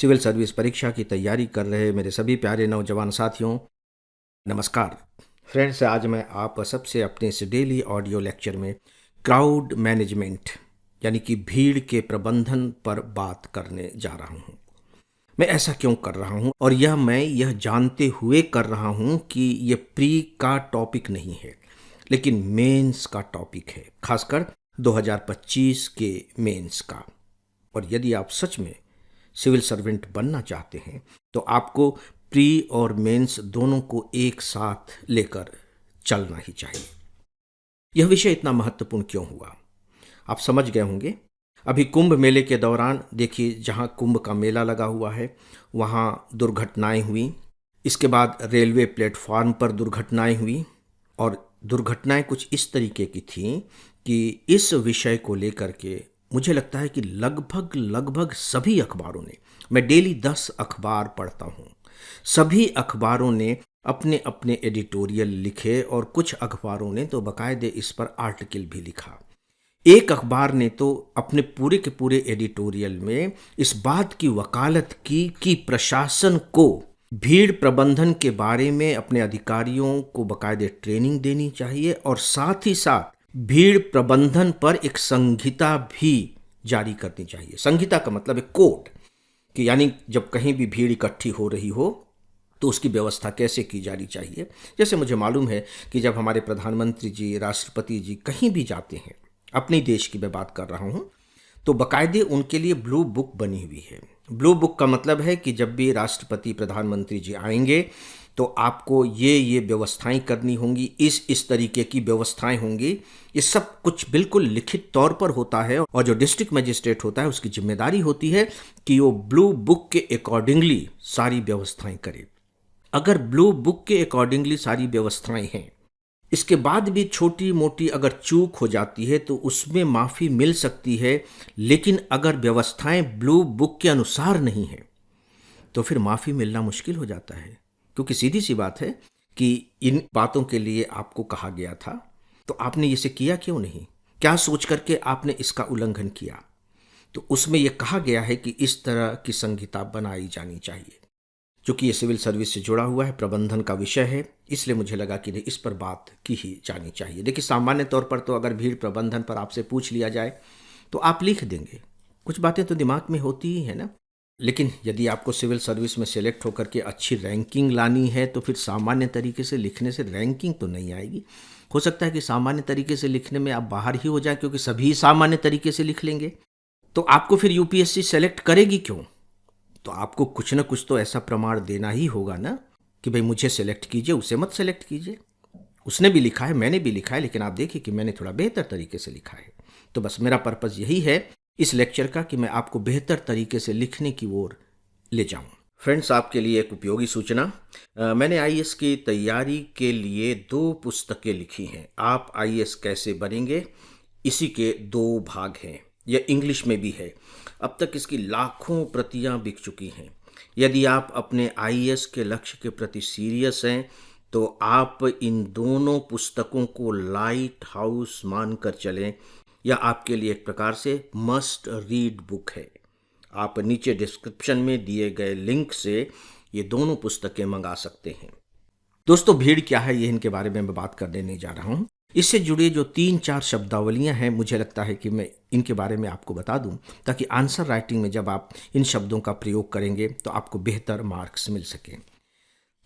Civil service परीक्षा की तैयारी कर रहे मेरे सभी प्यारे नौजवान साथियों, नमस्कार। फ्रेंड्स, आज मैं आप सबसे अपने इस डेली ऑडियो लेक्चर में क्राउड मैनेजमेंट यानी कि भीड़ के प्रबंधन पर बात करने जा रहा हूँ। मैं ऐसा क्यों कर रहा हूँ और मैं यह जानते हुए कर रहा हूँ कि यह प्री का टॉपिक नहीं है, लेकिन मेंस का टॉपिक है, खासकर 2025 के मेंस का। और यदि आप सच में सिविल सर्वेंट बनना चाहते हैं तो आपको प्री और मेंस दोनों को एक साथ लेकर चलना ही चाहिए। यह विषय इतना महत्वपूर्ण क्यों हुआ, आप समझ गए होंगे। अभी कुंभ मेले के दौरान देखिए, जहां कुंभ का मेला लगा हुआ है वहां दुर्घटनाएं हुई। इसके बाद रेलवे प्लेटफॉर्म पर दुर्घटनाएं हुई और दुर्घटनाएं कुछ इस तरीके की थीं कि इस विषय को लेकर के मुझे लगता है कि लगभग सभी अखबारों ने, मैं डेली 10 अखबार पढ़ता हूँ, सभी अखबारों ने अपने अपने एडिटोरियल लिखे और कुछ अखबारों ने तो बाकायदे इस पर आर्टिकल भी लिखा। एक अखबार ने तो अपने पूरे के पूरे एडिटोरियल में इस बात की वकालत की कि प्रशासन को भीड़ प्रबंधन के बारे में अपने अधिकारियों को बाकायदे ट्रेनिंग देनी चाहिए और साथ ही साथ भीड़ प्रबंधन पर एक संहिता भी जारी करनी चाहिए। संहिता का मतलब है कोड, कि यानी जब कहीं भी भीड़ इकट्ठी हो रही हो तो उसकी व्यवस्था कैसे की जानी चाहिए। जैसे मुझे मालूम है कि जब हमारे प्रधानमंत्री जी, राष्ट्रपति जी कहीं भी जाते हैं, अपने देश की मैं बात कर रहा हूँ, तो बाकायदे उनके लिए ब्लू बुक बनी हुई है। ब्लू बुक का मतलब है कि जब भी राष्ट्रपति, प्रधानमंत्री जी आएंगे तो आपको ये व्यवस्थाएं करनी होंगी, इस तरीके की व्यवस्थाएं होंगी। ये सब कुछ बिल्कुल लिखित तौर पर होता है और जो डिस्ट्रिक्ट मजिस्ट्रेट होता है उसकी जिम्मेदारी होती है कि वो ब्लू बुक के अकॉर्डिंगली सारी व्यवस्थाएं करे। अगर ब्लू बुक के अकॉर्डिंगली सारी व्यवस्थाएं हैं, इसके बाद भी छोटी मोटी अगर चूक हो जाती है तो उसमें माफ़ी मिल सकती है, लेकिन अगर व्यवस्थाएं ब्लू बुक के अनुसार नहीं है तो फिर माफ़ी मिलना मुश्किल हो जाता है। क्योंकि सीधी सी बात है कि इन बातों के लिए आपको कहा गया था, तो आपने इसे किया क्यों नहीं? क्या सोच करके आपने इसका उल्लंघन किया? तो उसमें यह कहा गया है कि इस तरह की संहिता बनाई जानी चाहिए। क्योंकि ये सिविल सर्विस से जुड़ा हुआ है, प्रबंधन का विषय है, इसलिए मुझे लगा कि इस पर बात की ही जानी चाहिए। देखिए, सामान्य तौर पर तो अगर भीड़ प्रबंधन पर आपसे पूछ लिया जाए तो आप लिख देंगे, कुछ बातें तो दिमाग में होती ही है ना। लेकिन यदि आपको सिविल सर्विस में सेलेक्ट होकर के अच्छी रैंकिंग लानी है तो फिर सामान्य तरीके से लिखने से रैंकिंग तो नहीं आएगी। हो सकता है कि सामान्य तरीके से लिखने में आप बाहर ही हो जाए, क्योंकि सभी सामान्य तरीके से लिख लेंगे तो आपको फिर यूपीएससी सेलेक्ट करेगी क्यों? तो आपको कुछ ना कुछ तो ऐसा प्रमाण देना ही होगा ना कि भाई मुझे सेलेक्ट कीजिए, उसे मत सेलेक्ट कीजिए। उसने भी लिखा है, मैंने भी लिखा है, लेकिन आप देखिए कि मैंने थोड़ा बेहतर तरीके से लिखा है। तो बस मेरा पर्पज़ यही है इस लेक्चर का कि मैं आपको बेहतर तरीके से लिखने की ओर ले जाऊं। फ्रेंड्स, आपके लिए एक उपयोगी सूचना, मैंने आईएएस की तैयारी के लिए 2 पुस्तकें लिखी हैं। आप आईएएस कैसे बनेंगे, इसी के 2 भाग हैं। यह इंग्लिश में भी है। अब तक इसकी लाखों प्रतियां बिक चुकी हैं। यदि आप अपने आईएएस के लक्ष्य के प्रति सीरियस हैं तो आप इन दोनों पुस्तकों को लाइट हाउस मानकर चलें। यह आपके लिए एक प्रकार से मस्ट रीड बुक है। आप नीचे डिस्क्रिप्शन में दिए गए लिंक से ये दोनों पुस्तकें मंगा सकते हैं। दोस्तों, भीड़ क्या है, ये इनके बारे में मैं बात करने नहीं जा रहा हूँ। इससे जुड़े जो 3-4 शब्दावलियाँ हैं, मुझे लगता है कि मैं इनके बारे में आपको बता दूं, ताकि आंसर राइटिंग में जब आप इन शब्दों का प्रयोग करेंगे तो आपको बेहतर मार्क्स मिल सकें।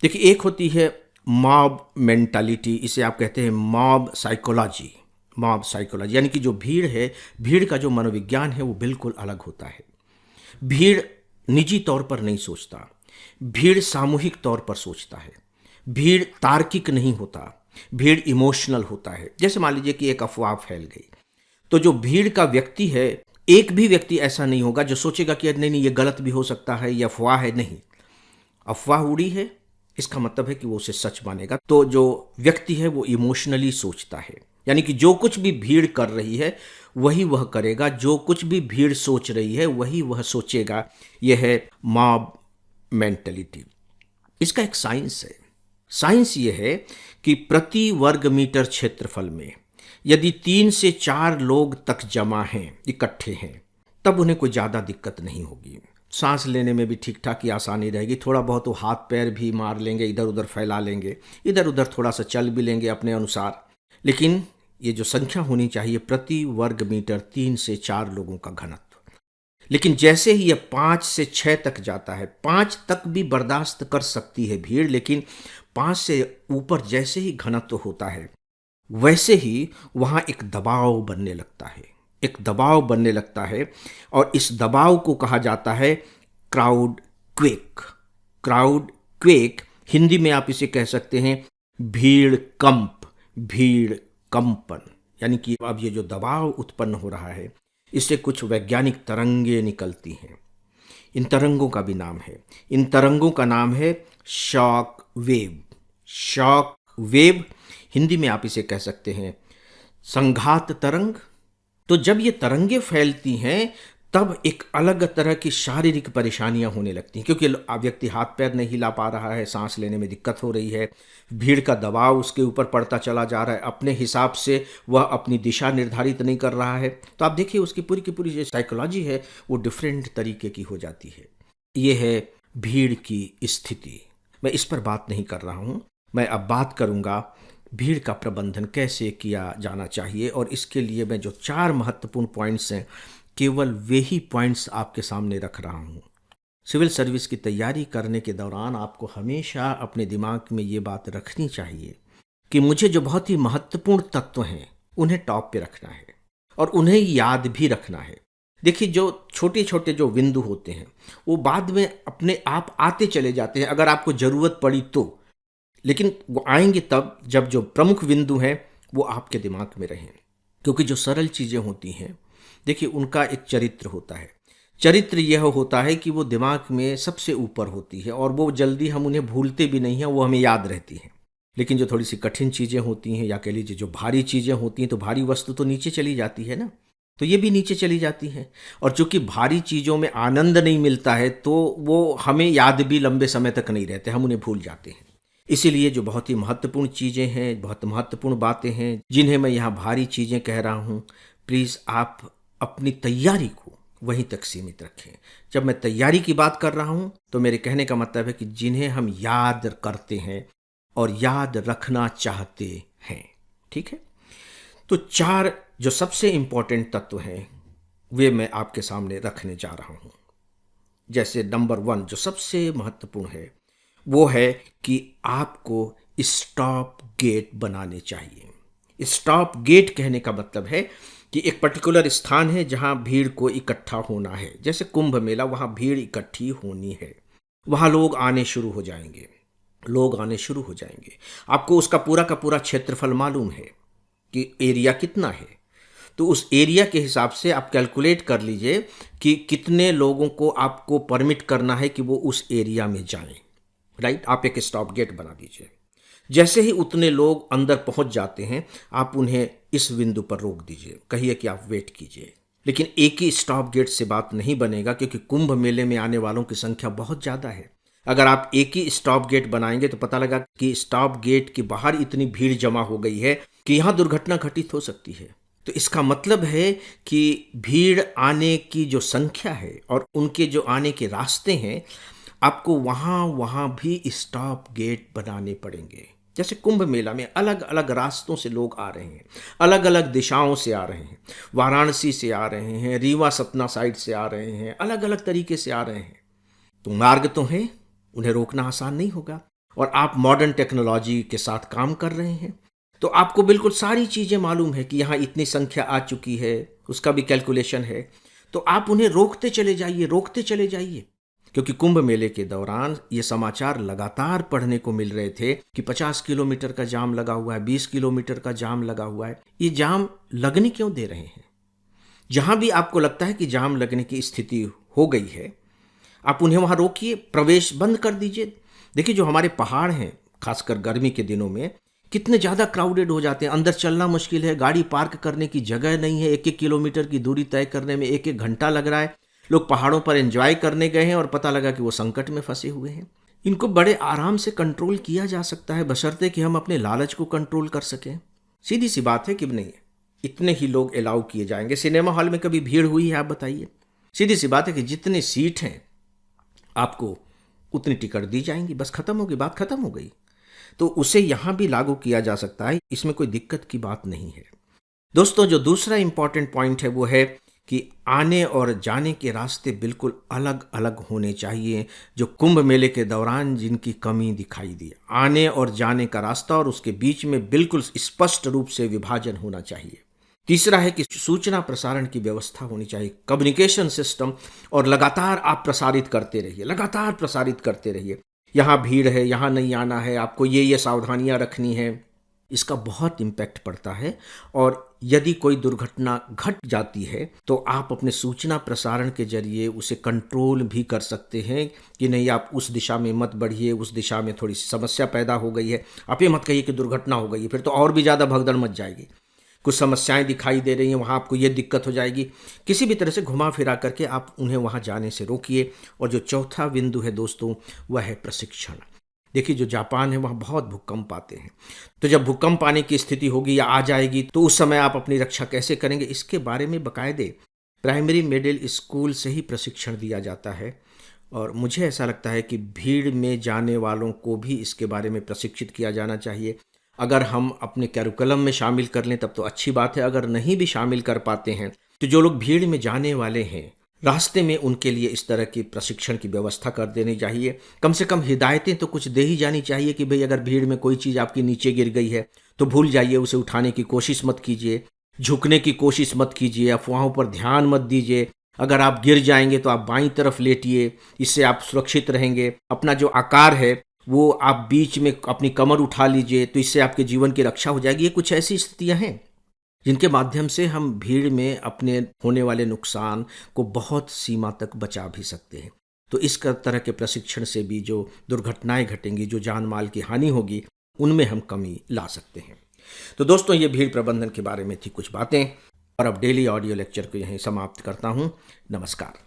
देखिए, एक होती है मॉब मेंटालिटी, इसे आप कहते हैं मॉब साइकोलॉजी। मॉब साइकोलॉजी यानी कि जो भीड़ है, भीड़ का जो मनोविज्ञान है वो बिल्कुल अलग होता है। भीड़ निजी तौर पर नहीं सोचता, भीड़ सामूहिक तौर पर सोचता है। भीड़ तार्किक नहीं होता, भीड़ इमोशनल होता है। जैसे मान लीजिए कि एक अफवाह फैल गई, तो जो भीड़ का व्यक्ति है, एक भी व्यक्ति ऐसा नहीं होगा जो सोचेगा कि नहीं ये गलत भी हो सकता है, ये अफवाह है। नहीं, अफवाह उड़ी है, इसका मतलब है कि वो उसे सच मानेगा। तो जो व्यक्ति है वो इमोशनली सोचता है, यानी कि जो कुछ भी भीड़ कर रही है वही वह करेगा, जो कुछ भी भीड़ सोच रही है वही वह सोचेगा। यह है मॉब मेंटालिटी। इसका एक साइंस है। साइंस ये है कि प्रति वर्ग मीटर क्षेत्रफल में यदि 3 से 4 लोग तक जमा हैं, इकट्ठे हैं, तब उन्हें कोई ज़्यादा दिक्कत नहीं होगी। सांस लेने में भी ठीक ठाक ही आसानी रहेगी। थोड़ा बहुत वो हाथ पैर भी मार लेंगे, इधर उधर फैला लेंगे, इधर उधर थोड़ा सा चल भी लेंगे अपने अनुसार। लेकिन ये जो संख्या होनी चाहिए प्रति वर्ग मीटर 3 से 4 लोगों का घनत्व। लेकिन जैसे ही ये 5 से 6 तक जाता है, 5 तक भी बर्दाश्त कर सकती है भीड़, लेकिन 5 से ऊपर जैसे ही घनत्व होता है वैसे ही वहाँ एक दबाव बनने लगता है, एक दबाव बनने लगता है। और इस दबाव को कहा जाता है crowd quake. Crowd quake, Hindi में आप इसे कह सकते हैं भीड़ कंप, भीड़ कंपन। यानी कि अब ये जो दबाव उत्पन्न हो रहा है इससे कुछ वैज्ञानिक तरंगे निकलती हैं। इन तरंगों का भी नाम है, इन तरंगों का नाम है shock wave. Shock wave, Hindi में आप इसे कह सकते हैं संघात तरंग। तो जब ये तरंगे फैलती हैं तब एक अलग तरह की शारीरिक परेशानियां होने लगती हैं, क्योंकि व्यक्ति हाथ पैर नहीं हिला पा रहा है, सांस लेने में दिक्कत हो रही है, भीड़ का दबाव उसके ऊपर पड़ता चला जा रहा है, अपने हिसाब से वह अपनी दिशा निर्धारित नहीं कर रहा है। तो आप देखिए उसकी पूरी की पूरी जो साइकोलॉजी है वो डिफरेंट तरीके की हो जाती है। ये है भीड़ की स्थिति। मैं इस पर बात नहीं कर रहा हूँ, मैं अब बात करूँगा भीड़ का प्रबंधन कैसे किया जाना चाहिए। और इसके लिए मैं जो 4 महत्वपूर्ण पॉइंट्स हैं, केवल वे ही पॉइंट्स आपके सामने रख रहा हूँ। सिविल सर्विस की तैयारी करने के दौरान आपको हमेशा अपने दिमाग में ये बात रखनी चाहिए कि मुझे जो बहुत ही महत्वपूर्ण तत्व हैं उन्हें टॉप पे रखना है और उन्हें याद भी रखना है। देखिए जो छोटे छोटे जो बिंदु होते हैं वो बाद में अपने आप आते चले जाते हैं अगर आपको ज़रूरत पड़ी तो, लेकिन वो आएंगे तब जब जो प्रमुख बिंदु हैं वो आपके दिमाग में रहें। क्योंकि जो सरल चीज़ें होती हैं, देखिए उनका एक चरित्र होता है। चरित्र यह होता है कि वो दिमाग में सबसे ऊपर होती है और वो जल्दी हम उन्हें भूलते भी नहीं हैं, वो हमें याद रहती हैं। लेकिन जो थोड़ी सी कठिन चीज़ें होती हैं या कह लीजिए जो भारी चीज़ें होती हैं, तो भारी वस्तु तो नीचे चली जाती है ना, तो ये भी नीचे चली जाती हैं। और चूंकि भारी चीज़ों में आनंद नहीं मिलता है तो वो हमें याद भी लंबे समय तक नहीं रहते, हम उन्हें भूल जाते हैं। इसीलिए जो बहुत ही महत्वपूर्ण चीज़ें हैं, बहुत महत्वपूर्ण बातें हैं जिन्हें मैं यहाँ भारी चीज़ें कह रहा हूँ, प्लीज़ आप अपनी तैयारी को वहीं तक सीमित रखें। जब मैं तैयारी की बात कर रहा हूँ तो मेरे कहने का मतलब है कि जिन्हें हम याद करते हैं और याद रखना चाहते हैं, ठीक है। तो 4 जो सबसे इम्पोर्टेंट तत्व हैं वे मैं आपके सामने रखने जा रहा हूँ। जैसे नंबर 1 जो सबसे महत्वपूर्ण है वो है कि आपको स्टॉप गेट बनाने चाहिए। स्टॉप गेट कहने का मतलब है कि एक पर्टिकुलर स्थान है जहां भीड़ को इकट्ठा होना है। जैसे कुंभ मेला, वहां भीड़ इकट्ठी होनी है, वहां लोग आने शुरू हो जाएंगे, लोग आने शुरू हो जाएंगे। आपको उसका पूरा का पूरा क्षेत्रफल मालूम है कि एरिया कितना है, तो उस एरिया के हिसाब से आप कैलकुलेट कर लीजिए कि कितने लोगों को आपको परमिट करना है कि वो उस एरिया में जाएं। राइट, आप एक स्टॉप गेट बना दीजिए। जैसे ही उतने लोग अंदर पहुंच जाते हैं आप उन्हें इस बिंदु पर रोक दीजिए, कहिए कि आप वेट कीजिए। लेकिन एक ही स्टॉप गेट से बात नहीं बनेगा, क्योंकि कुंभ मेले में आने वालों की संख्या बहुत ज़्यादा है। अगर आप एक ही स्टॉप गेट बनाएंगे तो पता लगा कि स्टॉप गेट के बाहर इतनी भीड़ जमा हो गई है कि यहाँ दुर्घटना घटित हो सकती है। तो इसका मतलब है कि भीड़ आने की जो संख्या है और उनके जो आने के रास्ते हैं, आपको वहाँ भी स्टॉप गेट बनाने पड़ेंगे। जैसे कुंभ मेला में अलग अलग रास्तों से लोग आ रहे हैं, अलग अलग दिशाओं से आ रहे हैं, वाराणसी से आ रहे हैं, रीवा सतना साइड से आ रहे हैं, अलग अलग तरीके से आ रहे हैं। तो मार्ग तो हैं, उन्हें रोकना आसान नहीं होगा। और आप मॉडर्न टेक्नोलॉजी के साथ काम कर रहे हैं तो आपको बिल्कुल सारी चीज़ें मालूम है कि यहाँ इतनी संख्या आ चुकी है, उसका भी कैलकुलेशन है। तो आप उन्हें रोकते चले जाइए, रोकते चले जाइए। क्योंकि कुंभ मेले के दौरान ये समाचार लगातार पढ़ने को मिल रहे थे कि 50 किलोमीटर का जाम लगा हुआ है, 20 किलोमीटर का जाम लगा हुआ है। ये जाम लगने क्यों दे रहे हैं? जहां भी आपको लगता है कि जाम लगने की स्थिति हो गई है, आप उन्हें वहां रोकिए, प्रवेश बंद कर दीजिए। देखिए जो हमारे पहाड़ हैं, खासकर गर्मी के दिनों में कितने ज़्यादा क्राउडेड हो जाते हैं, अंदर चलना मुश्किल है, गाड़ी पार्क करने की जगह नहीं है, 1-1 किलोमीटर की दूरी तय करने में 1-1 घंटा लग रहा है। लोग पहाड़ों पर एंजॉय करने गए हैं और पता लगा कि वो संकट में फंसे हुए हैं। इनको बड़े आराम से कंट्रोल किया जा सकता है, बशर्ते कि हम अपने लालच को कंट्रोल कर सकें। सीधी सी बात है कि नहीं, इतने ही लोग अलाउ किए जाएंगे। सिनेमा हॉल में कभी भीड़ हुई है आप बताइए? सीधी सी बात है कि जितने सीट हैं आपको उतनी टिकट दी जाएंगी, बस खत्म होगी, बात खत्म हो गई। तो उसे यहाँ भी लागू किया जा सकता है, इसमें कोई दिक्कत की बात नहीं है। दोस्तों, जो दूसरा इंपॉर्टेंट पॉइंट है वो है कि आने और जाने के रास्ते बिल्कुल अलग अलग होने चाहिए। जो कुंभ मेले के दौरान जिनकी कमी दिखाई दी, आने और जाने का रास्ता और उसके बीच में बिल्कुल स्पष्ट रूप से विभाजन होना चाहिए। तीसरा है कि सूचना प्रसारण की व्यवस्था होनी चाहिए, कम्युनिकेशन सिस्टम, और लगातार आप प्रसारित करते रहिए, लगातार प्रसारित करते रहिए। यहाँ भीड़ है, यहाँ नहीं आना है, आपको ये सावधानियाँ रखनी है। इसका बहुत इम्पैक्ट पड़ता है। और यदि कोई दुर्घटना घट जाती है तो आप अपने सूचना प्रसारण के जरिए उसे कंट्रोल भी कर सकते हैं कि नहीं, आप उस दिशा में मत बढ़िए, उस दिशा में थोड़ी सी समस्या पैदा हो गई है। आप ये मत कहिए कि दुर्घटना हो गई है, फिर तो और भी ज़्यादा भगदड़ मच जाएगी। कुछ समस्याएं दिखाई दे रही हैं, वहाँ आपको ये दिक्कत हो जाएगी। किसी भी तरह से घुमा फिरा करके आप उन्हें वहाँ जाने से रोकिए। और जो चौथा बिंदु है दोस्तों, वह है प्रशिक्षण। देखिए, जो जापान है वहाँ बहुत भूकंप आते हैं, तो जब भूकंप आने की स्थिति होगी या आ जाएगी तो उस समय आप अपनी रक्षा कैसे करेंगे, इसके बारे में बाकायदे प्राइमरी मिडिल स्कूल से ही प्रशिक्षण दिया जाता है। और मुझे ऐसा लगता है कि भीड़ में जाने वालों को भी इसके बारे में प्रशिक्षित किया जाना चाहिए। अगर हम अपने कैरिकुलम में शामिल कर लें तब तो अच्छी बात है, अगर नहीं भी शामिल कर पाते हैं तो जो लोग भीड़ में जाने वाले हैं रास्ते में उनके लिए इस तरह की प्रशिक्षण की व्यवस्था कर देनी चाहिए। कम से कम हिदायतें तो कुछ दे ही जानी चाहिए कि भाई अगर भीड़ में कोई चीज़ आपकी नीचे गिर गई है तो भूल जाइए, उसे उठाने की कोशिश मत कीजिए, झुकने की कोशिश मत कीजिए, अफवाहों पर ध्यान मत दीजिए। अगर आप गिर जाएंगे तो आप बाईं तरफ लेटिए, इससे आप सुरक्षित रहेंगे। अपना जो आकार है वो आप बीच में अपनी कमर उठा लीजिए, तो इससे आपके जीवन की रक्षा हो जाएगी। ये कुछ ऐसी स्थितियां हैं जिनके माध्यम से हम भीड़ में अपने होने वाले नुकसान को बहुत सीमा तक बचा भी सकते हैं। तो इस तरह के प्रशिक्षण से भी जो दुर्घटनाएं घटेंगी, जो जान माल की हानि होगी, उनमें हम कमी ला सकते हैं। तो दोस्तों, ये भीड़ प्रबंधन के बारे में थी कुछ बातें, और अब डेली ऑडियो लेक्चर को यहीं समाप्त करता हूँ। नमस्कार।